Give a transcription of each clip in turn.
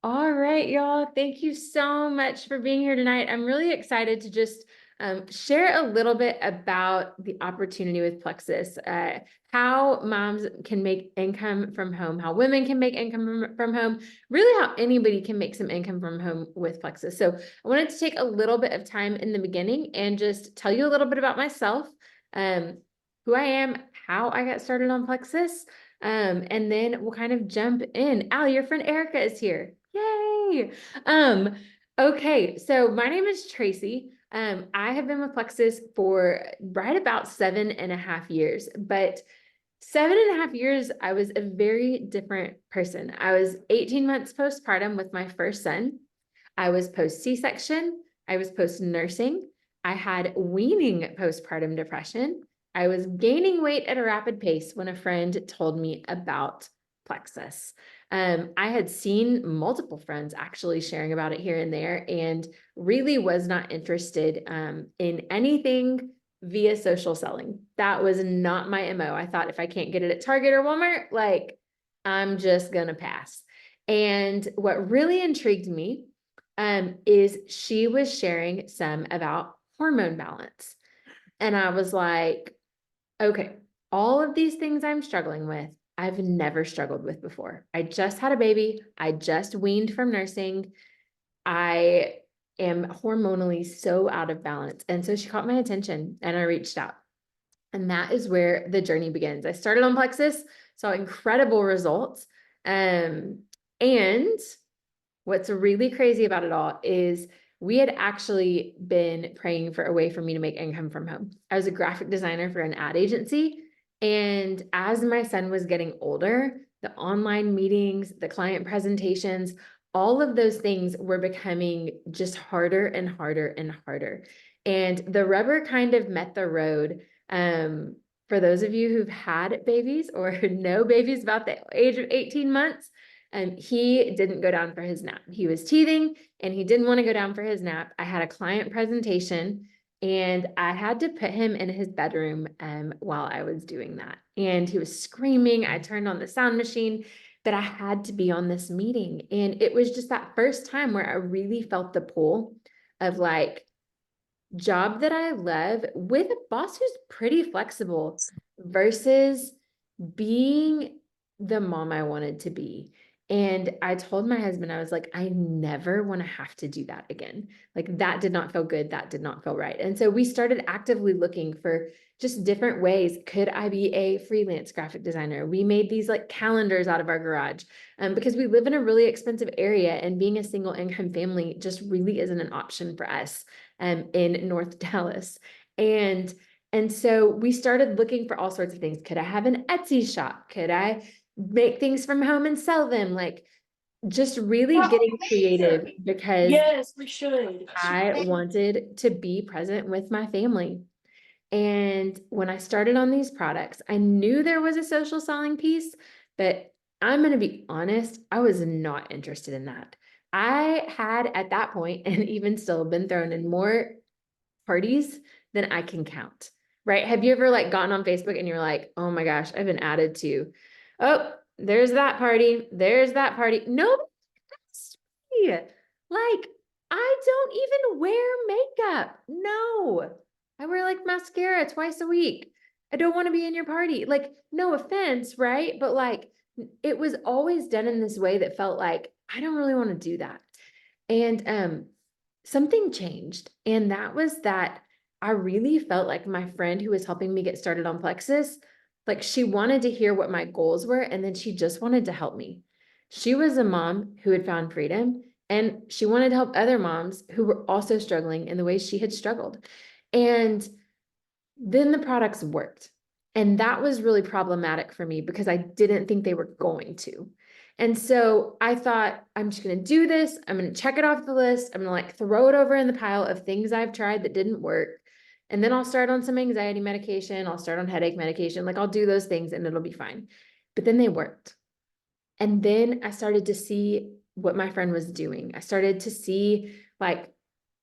All right, y'all. Thank you so much for being here tonight. I'm really excited to just share a little bit about the opportunity with Plexus, how moms can make income from home, how women can make income from home, really how anybody can make some income from home with Plexus. So I wanted to take a little bit of time in the beginning and just tell you a little bit about myself, who I am, how I got started on Plexus. And then we'll kind of jump in. Allie, your friend Erica is here. Yay. Um, okay, so my name is Tracy. I have been with Plexus for right about 7.5 years, but 7.5 years, I was a very different person. I was 18 months postpartum with my first son. I was post C-section. I was post nursing. I had weaning postpartum depression. I was gaining weight at a rapid pace when a friend told me about Plexus. I had seen multiple friends actually sharing about it here and there, and really was not interested in anything via social selling. That was not my MO. I thought if I can't get it at Target or Walmart, like I'm just gonna pass. And what really intrigued me is she was sharing some about hormone balance. And I was like, okay, all of these things I'm struggling with, I've never struggled with before. I just had a baby. I just weaned from nursing. I am hormonally so out of balance. And so she caught my attention and I reached out. And that is where the journey begins. I started on Plexus, saw incredible results. And what's really crazy about it all is we had actually been praying for a way for me to make income from home. I was a graphic designer for an ad agency. And as my son was getting older, the online meetings, the client presentations, all of those things were becoming just harder and harder and harder. And the rubber kind of met the road. For those of you who've had babies or know babies about the age of 18 months, he didn't go down for his nap. He was teething and he didn't want to go down for his nap. I had a client presentation and I had to put him in his bedroom while I was doing that. And he was screaming. I turned on the sound machine, but I had to be on this meeting. And it was just that first time where I really felt the pull of like, job that I love with a boss who's pretty flexible versus being the mom I wanted to be. And I told my husband, I was like, I never want to have to do that again. Like that did not feel good. That did not feel right. And so we started actively looking for just different ways. Could I be a freelance graphic designer? We made these like calendars out of our garage because we live in a really expensive area and being a single income family just really isn't an option for us in North Dallas. And so we started looking for all sorts of things. Could I have an Etsy shop? Could I make things from home and sell them? Like just really getting creative because Yes, we should. I wanted to be present with my family. And when I started on these products, I knew there was a social selling piece, but I'm going to be honest, I was not interested in that. I had at that point, and even still, been thrown in more parties than I can count, right? Have you ever like gotten on Facebook and you're like, oh my gosh, I've been added to, oh, there's that party, there's that party. Nobody asks me. Like, I don't even wear makeup. No, I wear like mascara twice a week. I don't want to be in your party. Like, no offense, right? But like, it was always done in this way that felt like, I don't really want to do that. And something changed. And that was that I really felt like my friend who was helping me get started on Plexus, like she wanted to hear what my goals were. And then she just wanted to help me. She was a mom who had found freedom and she wanted to help other moms who were also struggling in the ways she had struggled. And then the products worked. And that was really problematic for me because I didn't think they were going to. And so I thought, I'm just going to do this. I'm going to check it off the list. I'm going to like throw it over in the pile of things I've tried that didn't work. And then I'll start on some anxiety medication. I'll start on headache medication. Like I'll do those things and it'll be fine. But then they worked. And then I started to see what my friend was doing. I started to see like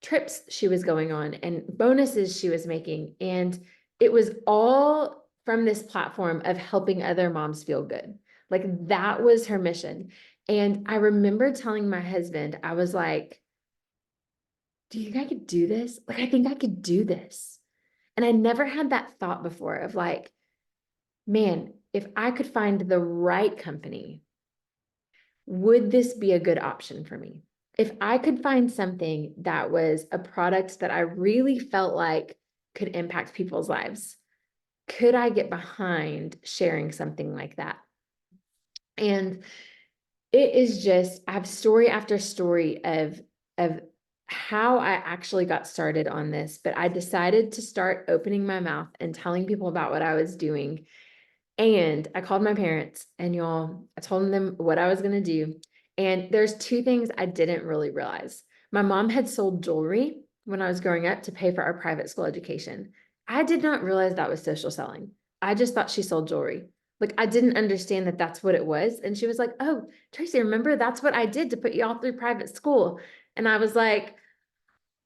trips she was going on and bonuses she was making. And it was all from this platform of helping other moms feel good. Like that was her mission. And I remember telling my husband, I was like, do you think I could do this? Like, I think I could do this. And I never had that thought before of like, man, if I could find the right company, would this be a good option for me? If I could find something that was a product that I really felt like could impact people's lives, could I get behind sharing something like that? And it is just, I have story after story of how I actually got started on this, but I decided to start opening my mouth and telling people about what I was doing. And I called my parents and y'all, I told them what I was going to do. And there's two things I didn't really realize. My mom had sold jewelry when I was growing up to pay for our private school education. I did not realize that was social selling. I just thought she sold jewelry. Like, I didn't understand that that's what it was. And she was like, oh, Tracy, remember that's what I did to put you all through private school. And I was like,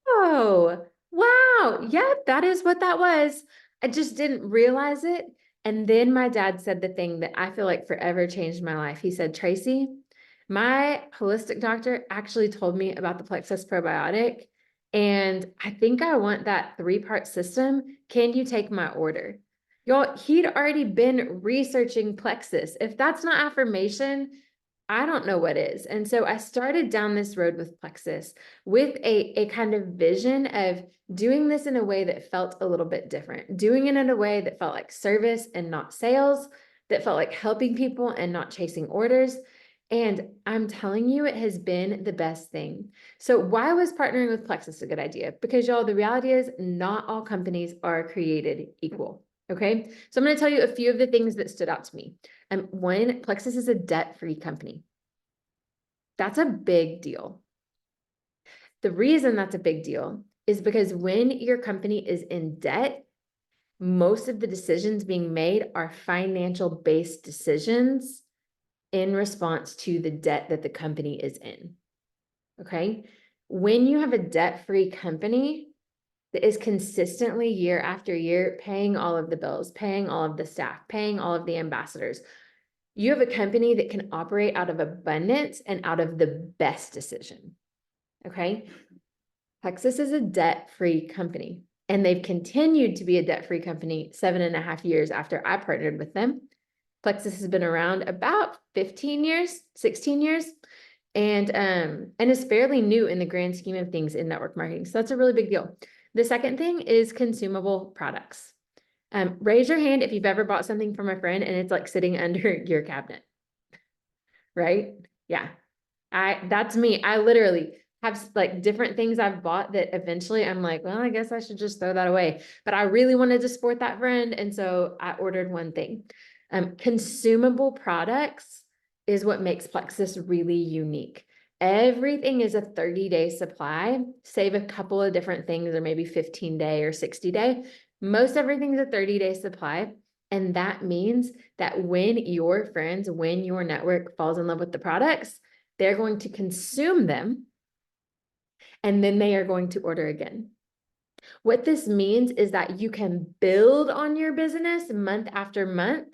oh, wow. Yep, that is what that was. I just didn't realize it. And then my dad said the thing that I feel like forever changed my life. He said, Tracy, my holistic doctor actually told me about the Plexus probiotic. And I think I want that 3-part system. Can you take my order? Y'all, he'd already been researching Plexus. If that's not affirmation, I don't know what is. And so I started down this road with Plexus with a kind of vision of doing this in a way that felt a little bit different, doing it in a way that felt like service and not sales, that felt like helping people and not chasing orders. And I'm telling you, it has been the best thing. So why was partnering with Plexus a good idea? Because y'all, the reality is not all companies are created equal. Okay. So I'm going to tell you a few of the things that stood out to me. One, Plexus is a debt-free company. That's a big deal. The reason that's a big deal is because when your company is in debt, most of the decisions being made are financial-based decisions in response to the debt that the company is in. Okay? When you have a debt-free company that is consistently year after year paying all of the bills, paying all of the staff, paying all of the ambassadors, you have a company that can operate out of abundance and out of the best decision. Okay. Plexus is a debt-free company, and they've continued to be a debt-free company 7.5 years after I partnered with them. Plexus has been around about 15 years, 16 years, and is fairly new in the grand scheme of things in network marketing. So that's a really big deal. The second thing is consumable products. Raise your hand if you've ever bought something from a friend and it's like sitting under your cabinet, right? Yeah, that's me. I literally have like different things I've bought that eventually I'm like, well, I guess I should just throw that away. But I really wanted to support that friend. And so I ordered one thing. Consumable products is what makes Plexus really unique. Everything is a 30-day supply, save a couple of different things, or maybe 15-day or 60-day. Most everything's a 30-day supply. And that means that when your friends, when your network falls in love with the products, they're going to consume them, and then they are going to order again. What this means is that you can build on your business month after month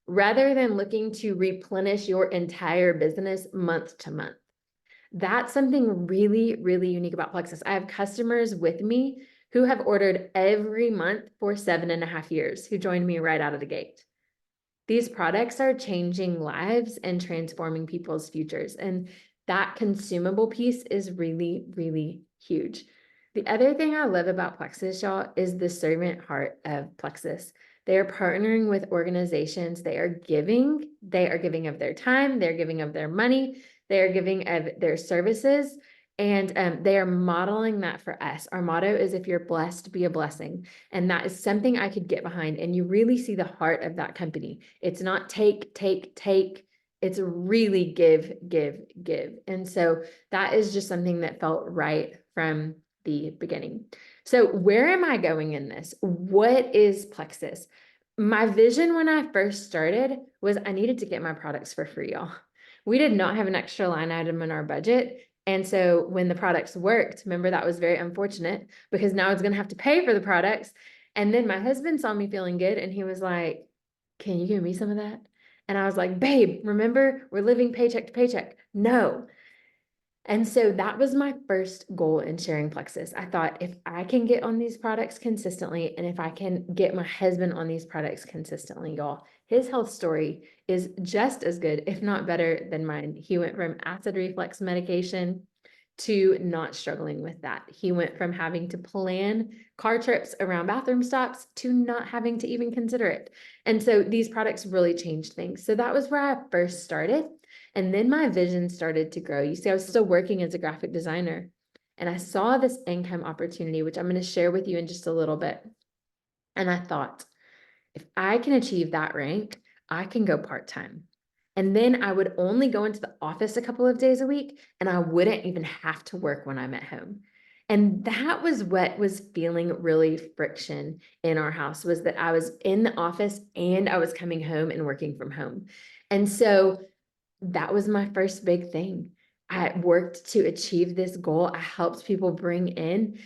rather than looking to replenish your entire business month to month. That's something really, really unique about Plexus. I have customers with me who have ordered every month for 7.5 years, who joined me right out of the gate. These products are changing lives and transforming people's futures. And that consumable piece is really, really huge. The other thing I love about Plexus, y'all, is the servant heart of Plexus. They are partnering with organizations. They are giving of their time, they're giving of their money, they are giving of their services, and they are modeling that for us. Our motto is, if you're blessed, be a blessing. And that is something I could get behind. And you really see the heart of that company. It's not take, take, take. It's really give, give, give. And so that is just something that felt right from the beginning. So where am I going in this? What is Plexus? My vision when I first started was I needed to get my products for free, y'all. We did not have an extra line item in our budget. And so when the products worked, remember, that was very unfortunate because now it's going to have to pay for the products. And then my husband saw me feeling good and he was like, can you give me some of that? And I was like, babe, remember, we're living paycheck to paycheck. No. And so that was my first goal in sharing Plexus. I thought if I can get on these products consistently, and if I can get my husband on these products consistently, y'all, his health story is just as good, if not better than mine. He went from acid reflux medication to not struggling with that. He went from having to plan car trips around bathroom stops to not having to even consider it. And so these products really changed things. So that was where I first started. And then my vision started to grow. You see, I was still working as a graphic designer, and I saw this income opportunity, which I'm going to share with you in just a little bit. And I thought, if I can achieve that rank, I can go part-time. And then I would only go into the office a couple of days a week, and I wouldn't even have to work when I'm at home. And that was what was feeling really friction in our house, was that I was in the office and I was coming home and working from home. And so that was my first big thing. I worked to achieve this goal. I helped people bring in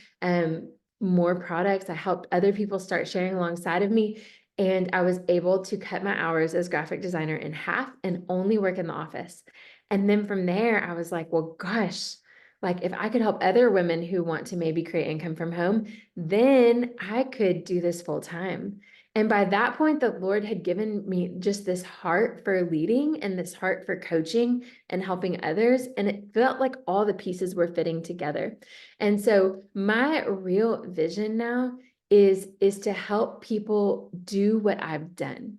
more products. I helped other people start sharing alongside of me. And I was able to cut my hours as graphic designer in half and only work in the office. And then from there, I was like, well, gosh, like if I could help other women who want to maybe create income from home, then I could do this full time. And by that point, the Lord had given me just this heart for leading and this heart for coaching and helping others. And it felt like all the pieces were fitting together. And so my real vision now is to help people do what I've done,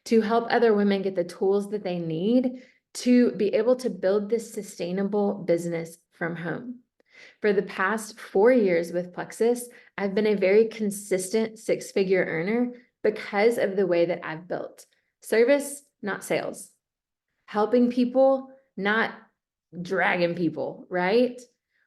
to help other women get the tools that they need to be able to build this sustainable business from home. For the past 4 years with Plexus, I've been a very consistent six-figure earner because of the way that I've built service, not sales, helping people, not dragging people, right?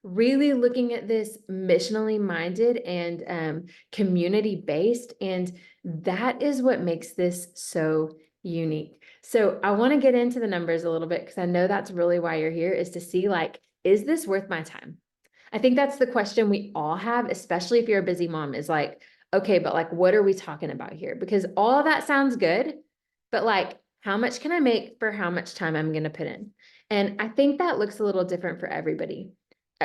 Really looking at this missionally minded and community based. And that is what makes this so unique. So I want to get into the numbers a little bit because I know that's really why you're here, is to see like, is this worth my time? I think that's the question we all have, especially if you're a busy mom, is like, okay, but like, what are we talking about here? Because all of that sounds good, but like, how much can I make for how much time I'm going to put in? And I think that looks a little different for everybody.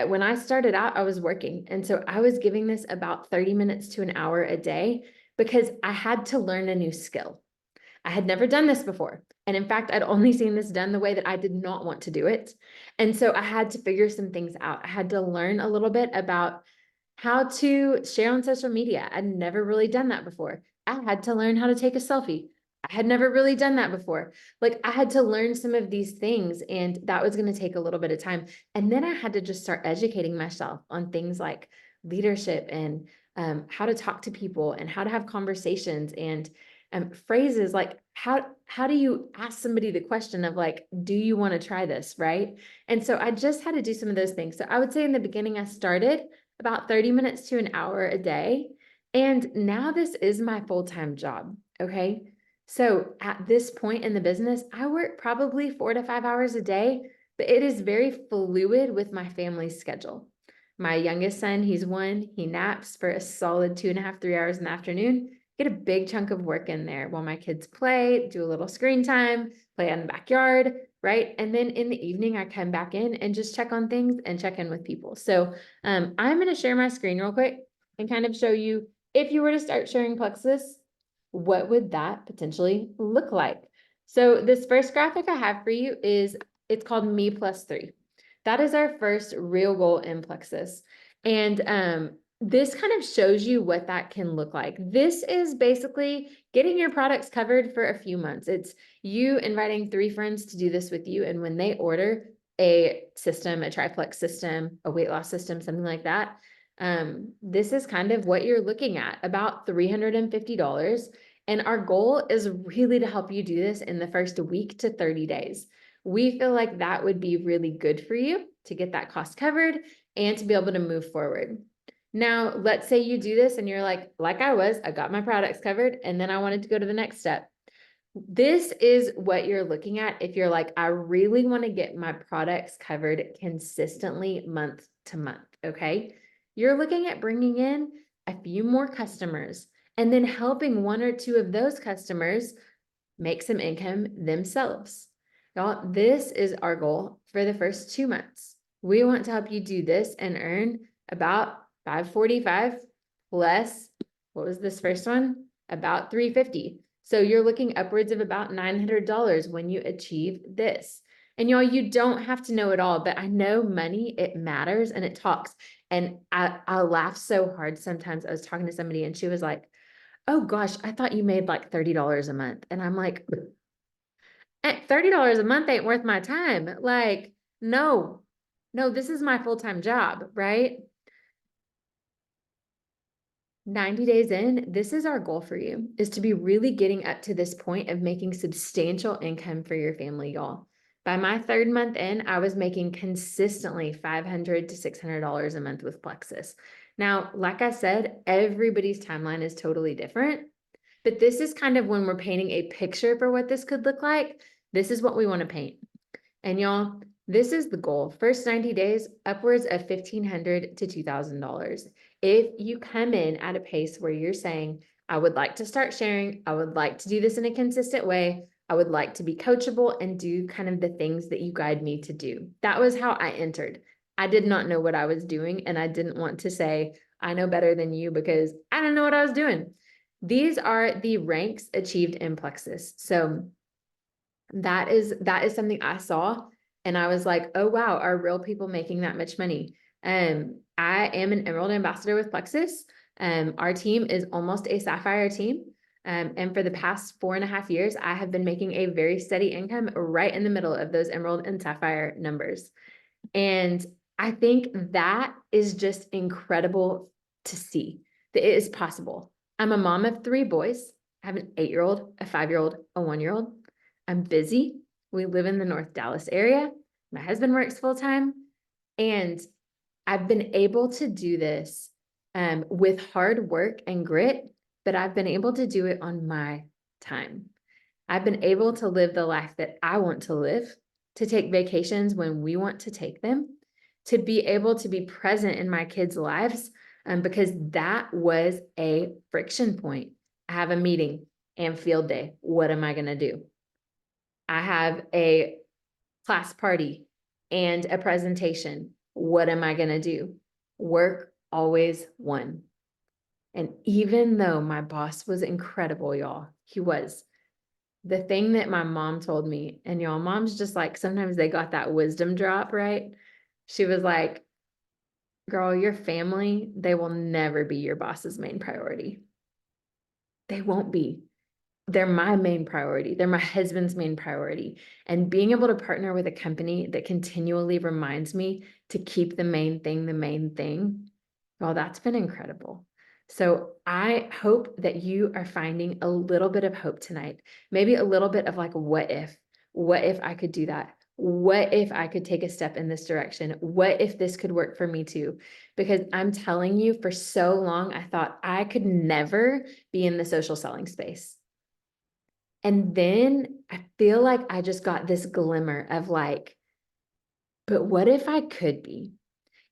When I started out, I was working. And so I was giving this about 30 minutes to an hour a day because I had to learn a new skill. I had never done this before. And in fact, I'd only seen this done the way that I did not want to do it. And so I had to figure some things out. I had to learn a little bit about how to share on social media. I'd never really done that before. I had to learn how to take a selfie. I had never really done that before. Like I had to learn some of these things, and that was going to take a little bit of time. And then I had to just start educating myself on things like leadership and how to talk to people and how to have conversations and phrases like how do you ask somebody the question of like, do you want to try this, right? And so I just had to do some of those things. So I would say in the beginning, I started about 30 minutes to an hour a day. And now this is my full-time job. Okay. So at this point in the business, I work probably 4 to 5 hours a day, but it is very fluid with my family's schedule. My youngest son, he's 1, he naps for a solid 2.5, 3 hours in the afternoon. Get a big chunk of work in there while my kids play, do a little screen time, play in the backyard, right? And then in the evening, I come back in and just check on things and check in with people. So I'm going to share my screen real quick and kind of show you, if you were to start sharing Plexus, what would that potentially look like? So this first graphic I have for you it's called Me Plus 3. That is our first real goal in Plexus. And this kind of shows you what that can look like. This is basically getting your products covered for a few months. It's you inviting 3 friends to do this with you. And when they order a system, a triplex system, a weight loss system, something like that, this is kind of what you're looking at, about $350. And our goal is really to help you do this in the first week to 30 days. We feel like that would be really good for you to get that cost covered and to be able to move forward. Now, let's say you do this and you're like I got my products covered and then I wanted to go to the next step. This is what you're looking at if you're like, I really want to get my products covered consistently month to month, okay? You're looking at bringing in a few more customers and then helping 1 or 2 of those customers make some income themselves. Y'all, this is our goal for the first 2 months. We want to help you do this and earn about 545 plus, what was this first one? About 350. So you're looking upwards of about $900 when you achieve this. And y'all, you don't have to know it all, but I know money, it matters and it talks. And I laugh so hard sometimes. I was talking to somebody and she was like, oh gosh, I thought you made like $30 a month. And I'm like, $30 a month ain't worth my time. Like, no, this is my full-time job, right? 90 days in, this is our goal for you, is to be really getting up to this point of making substantial income for your family, y'all. By my 3rd month in, I was making consistently $500 to $600 a month with Plexus. Now, like I said, everybody's timeline is totally different, but this is kind of when we're painting a picture for what this could look like. This is what we want to paint. And y'all, this is the goal. First 90 days, upwards of $1,500 to $2,000. If you come in at a pace where you're saying, I would like to start sharing, I would like to do this in a consistent way, I would like to be coachable and do kind of the things that you guide me to do. That was how I entered. I did not know what I was doing, and I didn't want to say, I know better than you, because I didn't know what I was doing. These are the ranks achieved in Plexus. So that is something I saw and I was like, oh wow, are real people making that much money? I am an Emerald ambassador with Plexus. Our team is almost a Sapphire team. And for the past 4.5 years, I have been making a very steady income right in the middle of those Emerald and Sapphire numbers. And I think that is just incredible to see that it is possible. I'm a mom of 3 boys. I have an 8-year-old, a 5-year-old, a 1-year-old. I'm busy. We live in the North Dallas area. My husband works full time. And I've been able to do this with hard work and grit, but I've been able to do it on my time. I've been able to live the life that I want to live, to take vacations when we want to take them, to be able to be present in my kids' lives, because that was a friction point. I have a meeting and field day. What am I going to do? I have a class party and a presentation. What am I going to do? Work always won. And even though my boss was incredible, y'all, he was. The thing that my mom told me, and y'all, moms just like, sometimes they got that wisdom drop, right? She was like, girl, your family, they will never be your boss's main priority. They won't be. They're my main priority. They're my husband's main priority. And being able to partner with a company that continually reminds me to keep the main thing, well, that's been incredible. So I hope that you are finding a little bit of hope tonight. Maybe a little bit of like, what if I could do that? What if I could take a step in this direction? What if this could work for me too? Because I'm telling you, for so long, I thought I could never be in the social selling space. And then I feel like I just got this glimmer of like, but what if I could be?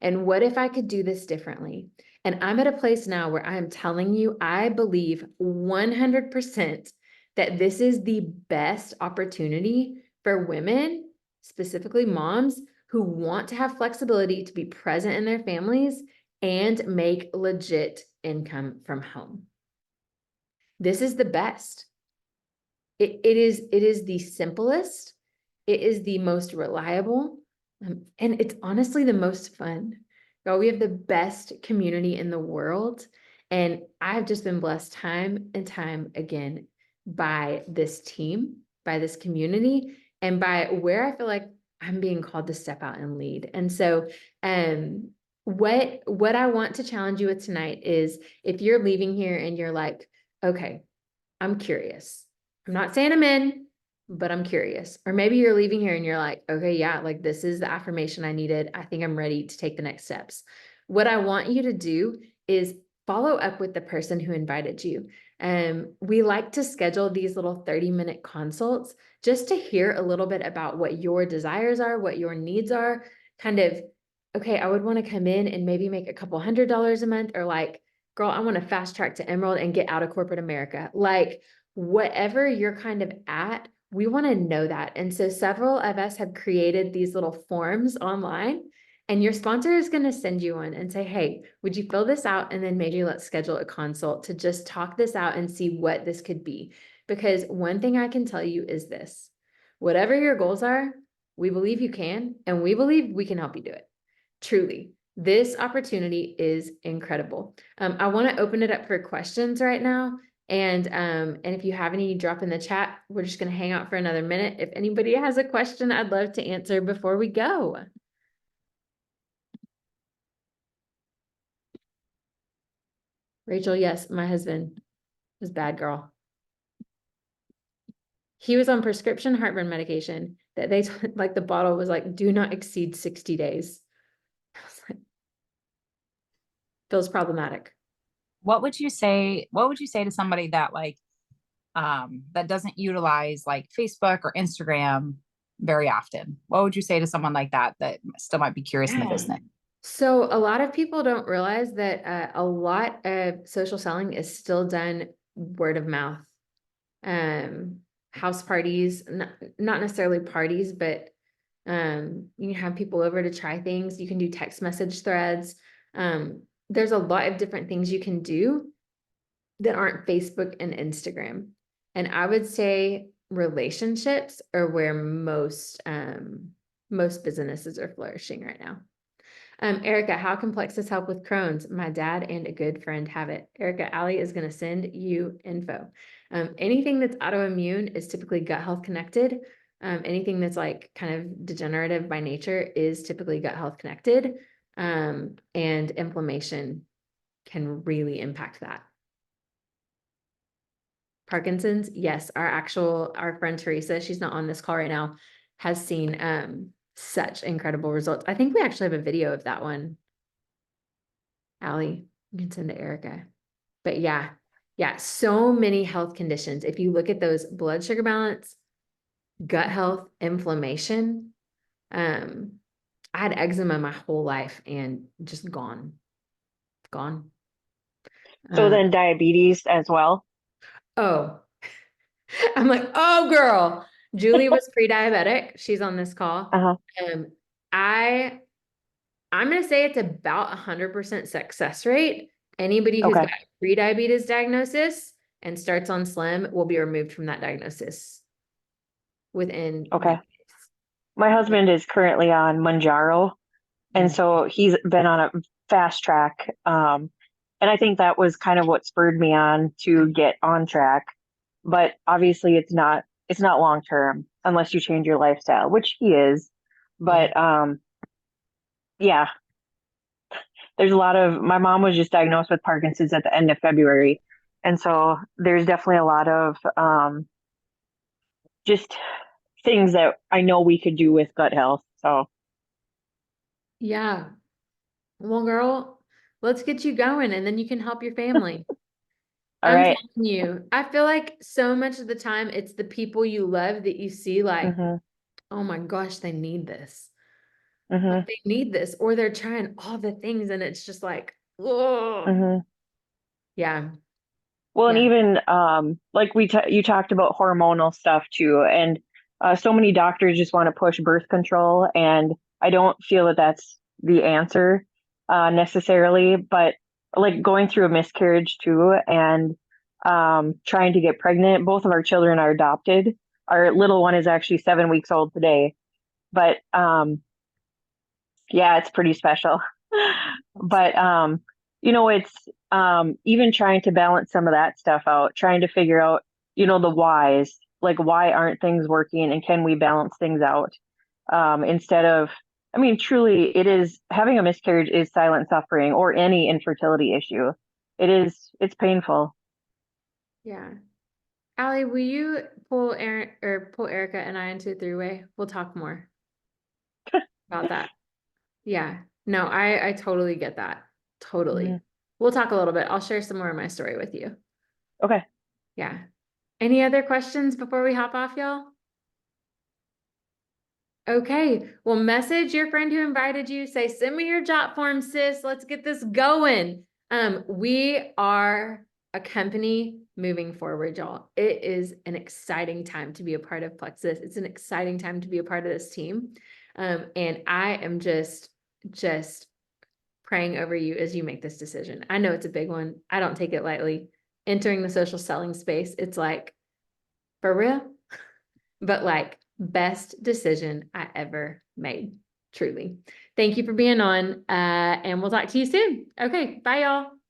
And what if I could do this differently? And I'm at a place now where I am telling you, I believe 100% that this is the best opportunity for women, specifically moms, who want to have flexibility to be present in their families and make legit income from home. This is the best. It is the simplest, it is the most reliable, and it's honestly the most fun. Y'all, we have the best community in the world, and I've just been blessed time and time again by this team, by this community, and by where I feel like I'm being called to step out and lead. And so, what I want to challenge you with tonight is, if you're leaving here and you're like, okay, I'm curious. I'm not saying I'm in, but I'm curious. Or maybe you're leaving here and you're like, okay, yeah, like this is the affirmation I needed. I think I'm ready to take the next steps. What I want you to do is follow up with the person who invited you. We like to schedule these little 30-minute consults just to hear a little bit about what your desires are, what your needs are, kind of, okay, I would want to come in and maybe make a couple $100s a month, or like, girl, I want to fast track to Emerald and get out of corporate America. Like, whatever you're kind of at, we want to know that. And so several of us have created these little forms online, and your sponsor is going to send you one and say, hey, would you fill this out? And then maybe let's schedule a consult to just talk this out and see what this could be. Because one thing I can tell you is this, whatever your goals are, we believe you can, and we believe we can help you do it. Truly, this opportunity is incredible. I want to open it up for questions right now. And if you have any, drop in the chat. We're just going to hang out for another minute. If anybody has a question, I'd love to answer before we go. Rachel, yes, my husband was bad girl. He was on prescription heartburn medication that they like the bottle was like, do not exceed 60 days. I was like, feels problematic. What would you say to somebody that like that doesn't utilize like Facebook or Instagram very often? What would you say to someone like that still might be curious in the business? So a lot of people don't realize that a lot of social selling is still done word of mouth. House parties, not necessarily parties, but you can have people over to try things. You can do text message threads. There's a lot of different things you can do that aren't Facebook and Instagram. And I would say relationships are where most businesses are flourishing right now. Erica, how can Plexus help with Crohn's? My dad and a good friend have it. Erica, Allie is going to send you info. Anything that's autoimmune is typically gut health connected. Anything that's like kind of degenerative by nature is typically gut health connected. And inflammation can really impact that. Parkinson's, yes, our friend Teresa, she's not on this call right now, has seen such incredible results. I think we actually have a video of that one. Allie, you can send to Erica. But yeah, so many health conditions. If you look at those, blood sugar balance, gut health, inflammation. I had eczema my whole life and just gone. So then diabetes as well. Oh, I'm like, oh girl, Julie was pre-diabetic. She's on this call. Uh-huh. I'm going to say it's about 100% success rate. Anybody who's got pre-diabetes diagnosis and starts on Slim will be removed from that diagnosis within. Okay. My husband is currently on Mounjaro, and so he's been on a fast track. And I think that was kind of what spurred me on to get on track. But obviously it's not long term unless you change your lifestyle, which he is. But yeah, there's a lot of, my mom was just diagnosed with Parkinson's at the end of February. And so there's definitely a lot of just things that I know we could do with gut health. So yeah. Well, girl, let's get you going and then you can help your family. all right. Telling you, I feel like so much of the time it's the people you love that you see like, oh my gosh, they need this. Like, they need this, or they're trying all the things and it's just like, oh, yeah. Well, and even like you talked about hormonal stuff too, and so many doctors just want to push birth control, and I don't feel that that's the answer necessarily. But like going through a miscarriage too, and trying to get pregnant. Both of our children are adopted. Our little one is actually 7 weeks old today, but yeah, it's pretty special. But it's even trying to balance some of that stuff out, trying to figure out, the whys, like why aren't things working and can we balance things out? Instead of, I mean, truly having a miscarriage is silent suffering, or any infertility issue. It's painful. Yeah. Allie, will you pull Erica and I into a three-way? We'll talk more about that. Yeah. No, I totally get that. Totally. We'll talk a little bit. I'll share some more of my story with you. Okay. Yeah. Any other questions before we hop off, y'all? Okay. Well, message your friend who invited you. Say, send me your job form, sis. Let's get this going. We are a company moving forward, y'all. It is an exciting time to be a part of Plexus. It's an exciting time to be a part of this team. And I am just praying over you as you make this decision. I know it's a big one. I don't take it lightly. Entering the social selling space, it's like, for real, but like best decision I ever made. Truly. Thank you for being on, and we'll talk to you soon. Okay, bye y'all.